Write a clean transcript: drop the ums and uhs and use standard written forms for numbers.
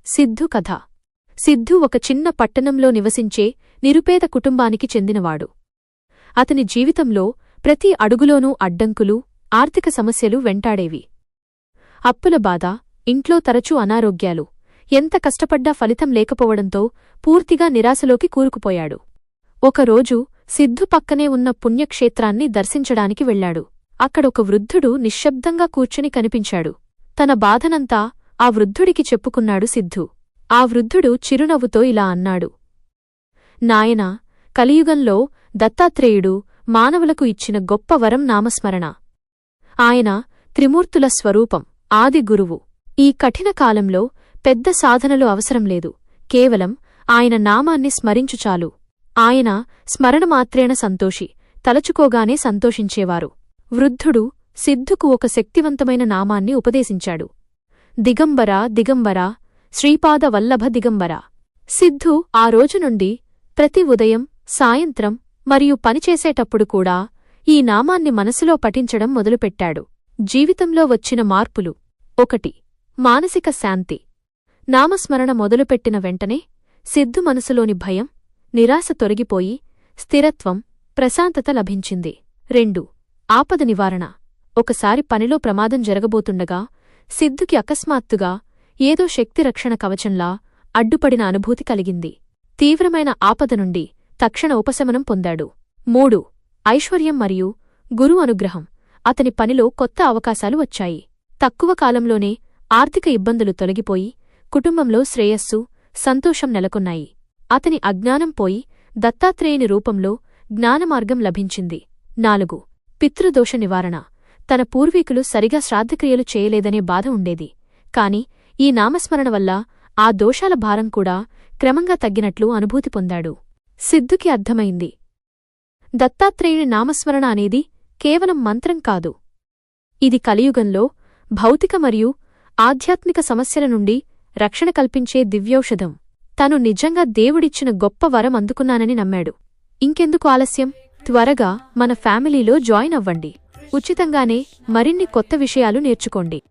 సిద్ధు కథ. సిద్ధు ఒక చిన్న పట్టణంలో నివసించే నిరుపేద కుటుంబానికి చెందినవాడు. అతని జీవితంలో ప్రతి అడుగులోనూ అడ్డంకులు, ఆర్థిక సమస్యలు వెంటాడేవి. అప్పుల బాధ, ఇంట్లో తరచూ అనారోగ్యాలు, ఎంత కష్టపడ్డా ఫలితం లేకపోవడంతో పూర్తిగా నిరాశలోకి కూరుకుపోయాడు. ఒకరోజు సిద్ధు పక్కనే ఉన్న పుణ్యక్షేత్రాన్ని దర్శించడానికి వెళ్లాడు. అక్కడొక వృద్ధుడు నిశ్శబ్దంగా కూర్చుని కనిపించాడు. తన బాధనంతా ఆ వృద్ధుడికి చెప్పుకున్నాడు సిద్ధు. ఆ వృద్ధుడు చిరునవ్వుతో ఇలా అన్నాడు: నాయనా, కలియుగంలో దత్తాత్రేయుడు మానవులకు ఇచ్చిన గొప్ప వరం నామస్మరణ. ఆయన త్రిమూర్తుల స్వరూపం, ఆది గురువు. ఈ కఠిన కాలంలో పెద్ద సాధనలు అవసరం లేదు, కేవలం ఆయన నామాన్ని స్మరించుచాలు. ఆయన స్మరణమాత్రేణ సంతోషి, తలచుకోగానే సంతోషించేవారు. వృద్ధుడు సిద్ధుకు ఒక శక్తివంతమైన నామాన్ని ఉపదేశించాడు: దిగంబర దిగంబర, శ్రీపాద వల్లభ దిగంబర. సిద్ధు ఆ రోజు నుండి ప్రతి ఉదయం, సాయంత్రం మరియు పనిచేసేటప్పుడు కూడా ఈ నామాన్ని మనసులో పఠించడం మొదలుపెట్టాడు. జీవితంలో వచ్చిన మార్పులు: 1. మానసిక శాంతి. నామస్మరణ మొదలుపెట్టిన వెంటనే సిద్ధు మనసులోని భయం, నిరాశ తొలగిపోయి స్థిరత్వం, ప్రశాంతత లభించింది. 2. ఆపద నివారణ. ఒకసారి పనిలో ప్రమాదం జరగబోతుండగా సిద్ధుకి అకస్మాత్తుగా ఏదో శక్తిరక్షణ కవచంలా అడ్డుపడిన అనుభూతి కలిగింది. తీవ్రమైన ఆపద నుండి తక్షణ ఉపశమనం పొందాడు. 3. ఐశ్వర్యం మరియు గురు అనుగ్రహం. అతని పనిలో కొత్త అవకాశాలు వచ్చాయి. తక్కువ కాలంలోనే ఆర్థిక ఇబ్బందులు తొలగిపోయి కుటుంబంలో శ్రేయస్సు, సంతోషం నెలకొన్నాయి. అతని అజ్ఞానం పోయి దత్తాత్రేయుని రూపంలో జ్ఞానమార్గం లభించింది. 4. పితృదోష నివారణ. తన పూర్వీకులు సరిగా శ్రాద్ధక్రియలు చేయలేదనే బాధ ఉండేది. కాని ఈ నామస్మరణ వల్ల ఆ దోషాల భారం కూడా క్రమంగా తగ్గినట్లు అనుభూతి పొందాడు. సిద్ధుకి అర్థమైంది, దత్తాత్రేయుని నామస్మరణ అనేది కేవలం మంత్రం కాదు. ఇది కలియుగంలో భౌతిక మరియు ఆధ్యాత్మిక సమస్యల నుండి రక్షణ కల్పించే దివ్యౌషధం. తను నిజంగా దేవుడిచ్చిన గొప్ప వరం అందుకున్నానని నమ్మాడు. ఇంకెందుకు ఆలస్యం? త్వరగా మన ఫ్యామిలీలో జాయిన్ అవ్వండి. ఉచితంగానే మరిన్ని కొత్త విషయాలు నేర్చుకోండి.